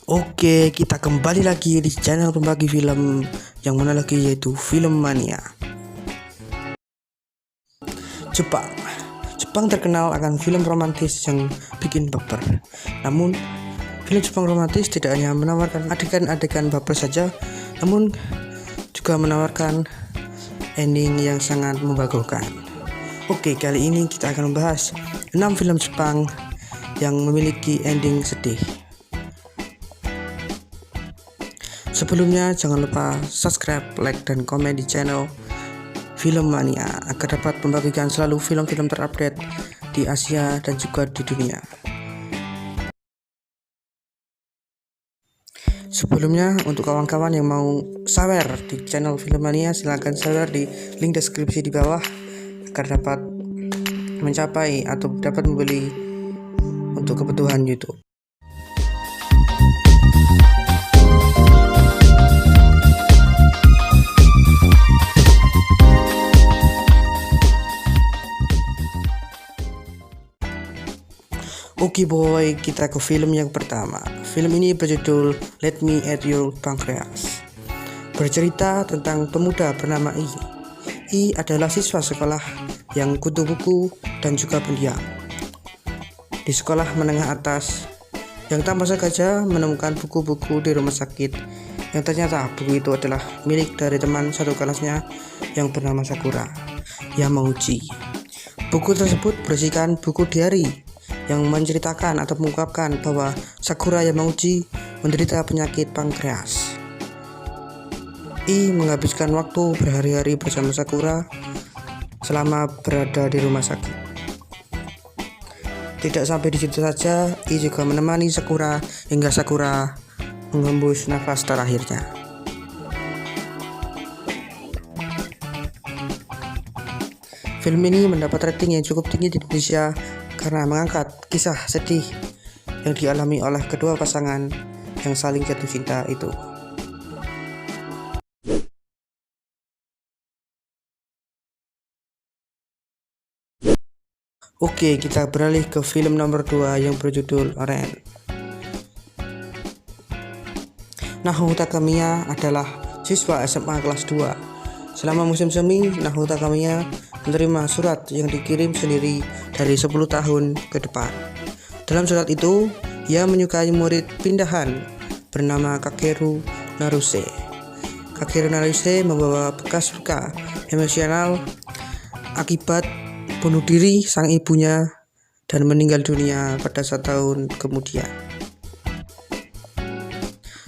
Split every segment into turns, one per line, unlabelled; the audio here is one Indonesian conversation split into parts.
Oke, kita kembali lagi di channel pembagi film yang mana lagi, yaitu Film Mania. Jepang. Jepang terkenal akan film romantis yang bikin baper. Namun, film Jepang romantis tidak hanya menawarkan adegan-adegan baper saja, namun juga menawarkan ending yang sangat membagongkan. Oke, kali ini kita akan membahas 6 film Jepang yang memiliki ending sedih. Sebelumnya jangan lupa subscribe, like, dan komen di channel Film Mania agar dapat membagikan selalu film-film terupdate di Asia dan juga di dunia. Sebelumnya, untuk kawan-kawan yang mau sawer di channel Film Mania, silahkan sawer di link deskripsi di bawah agar dapat mencapai atau dapat membeli untuk kebutuhan YouTube. Oke boy, kita ke film yang pertama. Film ini berjudul Let Me Eat Your Pancreas. Bercerita tentang pemuda bernama I. I adalah siswa sekolah yang kutu buku dan juga pendiam. Di sekolah menengah atas, yang tanpa sengaja menemukan buku-buku di rumah sakit, yang ternyata buku itu adalah milik dari teman satu kelasnya yang bernama Sakura Yamauchi. Buku tersebut berisikan buku diari yang menceritakan atau mengungkapkan bahwa Sakura Yamauchi menderita penyakit pankreas. I menghabiskan waktu berhari-hari bersama Sakura selama berada di rumah sakit. Tidak sampai di situ saja, I juga menemani Sakura hingga Sakura menghembus nafas terakhirnya. Film ini mendapat rating yang cukup tinggi di Indonesia karena mengangkat kisah sedih yang dialami oleh kedua pasangan yang saling jatuh cinta itu. Oke, kita beralih ke film nomor 2 yang berjudul Ren. Naho Takamiya adalah siswa SMA kelas 2. Selama musim semi, Naho Takamiya menerima surat yang dikirim sendiri dari 10 tahun ke depan. Dalam surat itu, ia menyukai murid pindahan bernama Kakeru Naruse. Kakeru Naruse membawa bekas luka emosional akibat bunuh diri sang ibunya dan meninggal dunia pada 1 tahun kemudian.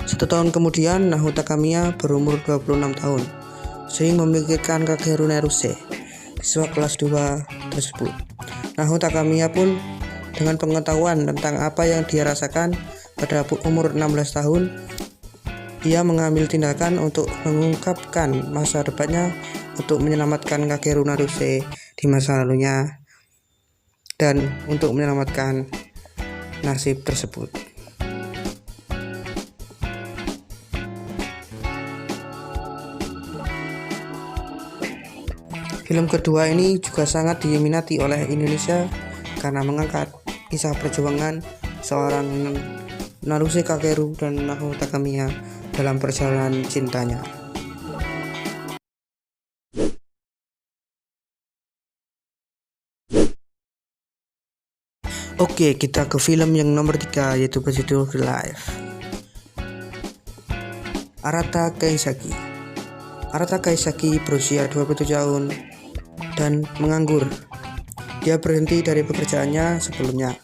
1 tahun kemudian, Naho Takamiya berumur 26 tahun, sehingga memikirkan Kakeru Naruse, siswa kelas 2 tersebut. Naho Takamiya pun dengan pengetahuan tentang apa yang dia rasakan pada umur 16 tahun, ia mengambil tindakan untuk mengungkapkan masa depannya untuk menyelamatkan Kakeru Naruse di masa lalunya dan untuk menyelamatkan nasib tersebut. Film kedua ini juga sangat diminati oleh Indonesia karena mengangkat kisah perjuangan seorang Naruse Kakeru dan Naho Takamiya dalam perjalanan cintanya. Oke, kita ke film yang nomor 3, yaitu berjudul The Life. Arata Kaisaki. Arata Kaisaki berusia 27 tahun dan menganggur. Dia berhenti dari pekerjaannya sebelumnya.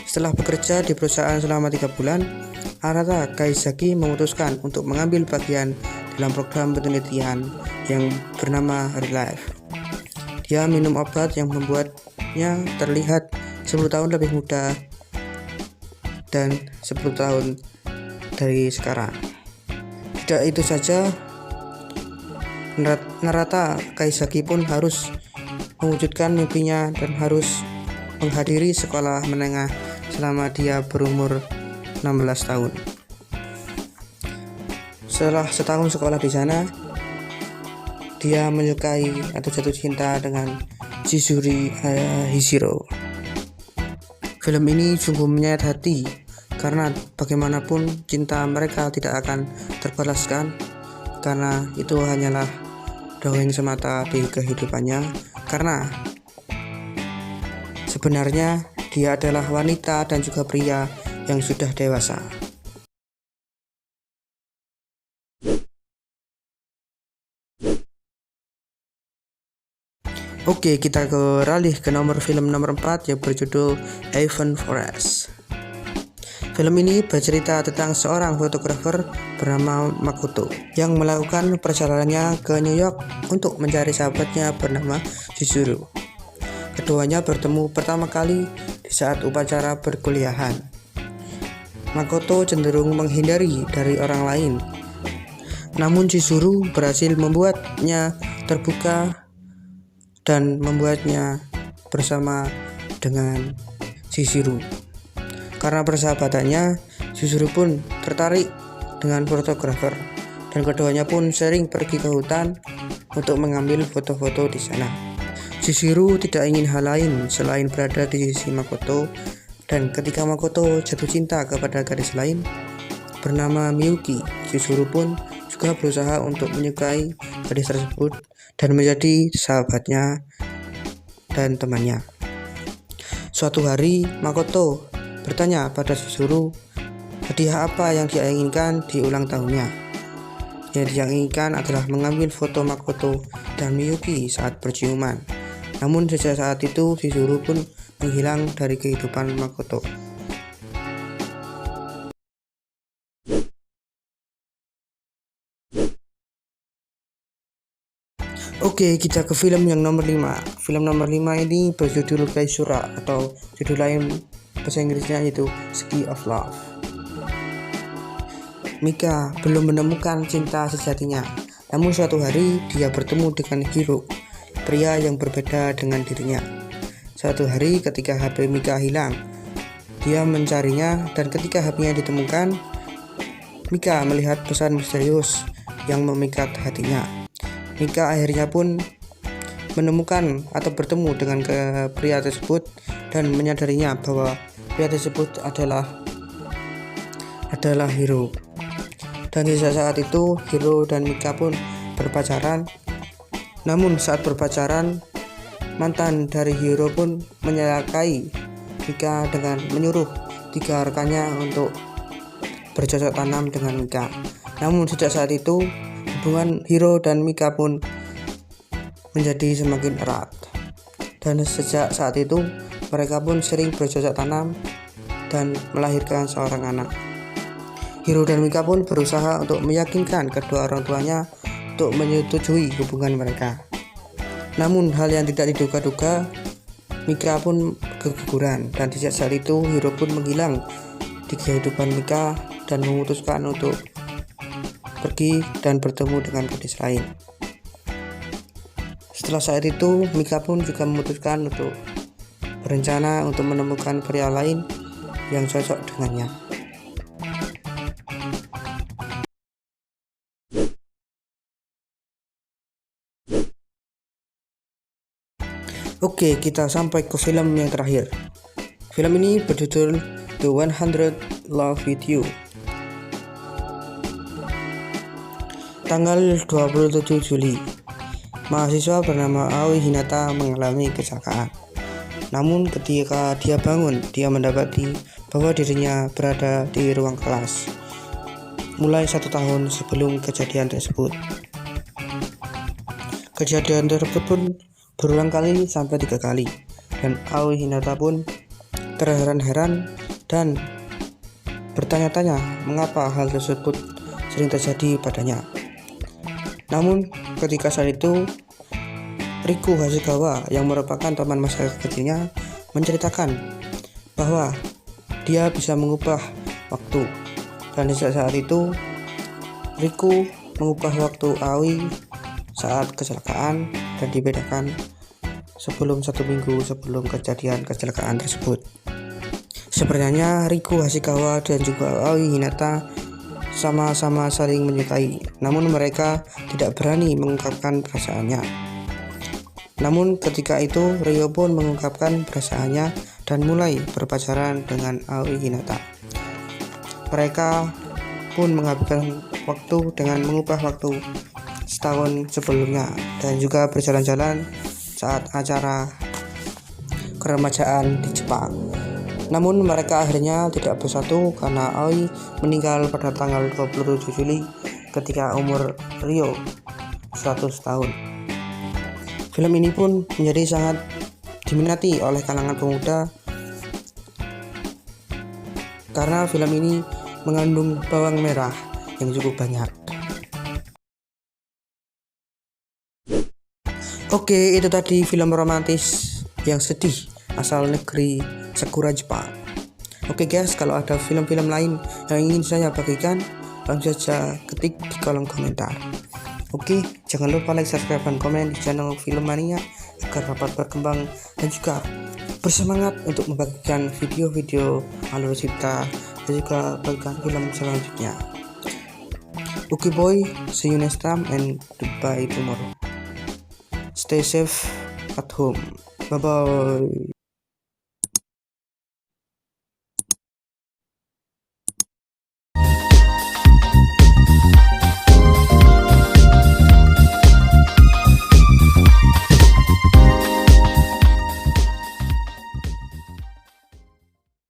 Setelah bekerja di perusahaan selama 3 bulan, Arata Kaisaki memutuskan untuk mengambil bagian dalam program penelitian yang bernama Relife. Dia minum obat yang membuatnya terlihat 10 tahun lebih muda dan 10 tahun dari sekarang. Tidak itu saja, Narata Kaisaki pun harus mewujudkan mimpinya dan harus menghadiri sekolah menengah selama dia berumur 16 tahun. Setelah setahun sekolah di sana, dia menyukai atau jatuh cinta dengan Chizuru Hishiro. Film ini sungguh menyayat hati karena bagaimanapun cinta mereka tidak akan terbalaskan, karena itu hanyalah dongeng semata di kehidupannya, karena sebenarnya dia adalah wanita dan juga pria yang sudah dewasa. Oke, kita beralih ke film nomor 4 yang berjudul Avon Forest. Film ini bercerita tentang seorang fotografer bernama Makoto yang melakukan perjalanannya ke New York untuk mencari sahabatnya bernama Chizuru. Keduanya bertemu pertama kali di saat upacara perkuliahan. Makoto cenderung menghindari dari orang lain, namun Chizuru berhasil membuatnya terbuka dan membuatnya bersama dengan Chizuru. Karena persahabatannya, Chizuru pun tertarik dengan fotografer dan keduanya pun sering pergi ke hutan untuk mengambil foto-foto di sana. Chizuru tidak ingin hal lain selain berada di sisi Makoto, dan ketika Makoto jatuh cinta kepada gadis lain bernama Miyuki, Chizuru pun juga berusaha untuk menyukai gadis tersebut dan menjadi sahabatnya dan temannya. Suatu hari Makoto bertanya pada Chizuru hadiah apa yang dia inginkan di ulang tahunnya. Yang dia inginkan adalah mengambil foto Makoto dan Miyuki saat berciuman. Namun sejak saat itu Chizuru pun menghilang dari kehidupan Makoto. Oke, kita ke film yang nomor 5. Film nomor 5 ini berjudul Kaisura, atau judul lain bahasa Inggrisnya yaitu Ski of Love. Mika belum menemukan cinta sejatinya, namun suatu hari dia bertemu dengan Hiro, pria yang berbeda dengan dirinya. Suatu hari ketika HP Mika hilang, dia mencarinya dan ketika HP-nya ditemukan, Mika melihat pesan misterius yang memikat hatinya. Mika akhirnya pun menemukan atau bertemu dengan pria tersebut dan menyadarinya bahwa pria tersebut adalah Hiro. Dan di saat itu Hiro dan Mika pun berpacaran. Namun saat berpacaran, mantan dari Hiro pun menyalakai Mika dengan menyuruh 3 rekannya untuk bercocok tanam dengan Mika. Namun sejak saat itu hubungan Hiro dan Mika pun menjadi semakin erat, dan sejak saat itu mereka pun sering bercocok tanam dan melahirkan seorang anak. Hiro dan Mika pun berusaha untuk meyakinkan kedua orang tuanya untuk menyetujui hubungan mereka. Namun hal yang tidak diduga-duga, Mika pun keguguran, dan sejak saat itu Hiro pun menghilang di kehidupan Mika dan memutuskan untuk pergi dan bertemu dengan gadis lain. Setelah saat itu Mika pun juga memutuskan untuk berencana untuk menemukan pria lain yang cocok dengannya. Oke, kita sampai ke film yang terakhir. Film ini berjudul The 100 Love With You. Tanggal 27 Juli, mahasiswa bernama Aoi Hinata mengalami kecelakaan. Namun ketika dia bangun, dia mendapati bahwa dirinya berada di ruang kelas mulai 1 tahun sebelum kejadian tersebut. Kejadian tersebut pun berulang kali sampai 3 kali, dan Aoi Hinata pun terheran-heran dan bertanya-tanya mengapa hal tersebut sering terjadi padanya. Namun ketika saat itu Riku Hasegawa yang merupakan teman masa kecilnya menceritakan bahwa dia bisa mengubah waktu, dan sejak saat itu Riku mengubah waktu Aoi saat kecelakaan dan dibedakan sebelum 1 minggu sebelum kejadian kecelakaan tersebut. Sebenarnya Riku Hasegawa dan juga Aoi Hinata sama-sama saling menyukai, namun mereka tidak berani mengungkapkan perasaannya. Namun ketika itu Ryo pun mengungkapkan perasaannya dan mulai berpacaran dengan Aoi Hinata. Mereka pun menghabiskan waktu dengan mengubah waktu setahun sebelumnya dan juga berjalan-jalan saat acara keremajaan di Jepang. Namun mereka akhirnya tidak bersatu karena Aoi meninggal pada tanggal 27 Juli ketika umur Ryo 100 tahun. Film ini pun menjadi sangat diminati oleh kalangan pemuda karena film ini mengandung bawang merah yang cukup banyak. Oke, itu tadi film romantis yang sedih asal negeri Sakura Jepang. Oke guys, kalau ada film-film lain yang ingin saya bagikan, langsung saja ketik di kolom komentar. Oke, jangan lupa like, subscribe, dan komen di channel Filmmania agar dapat berkembang dan juga bersemangat untuk membagikan video-video alur cipta dan juga bagikan film selanjutnya. Okay boy, see you next time and goodbye tomorrow. Stay safe at home. Bye bye.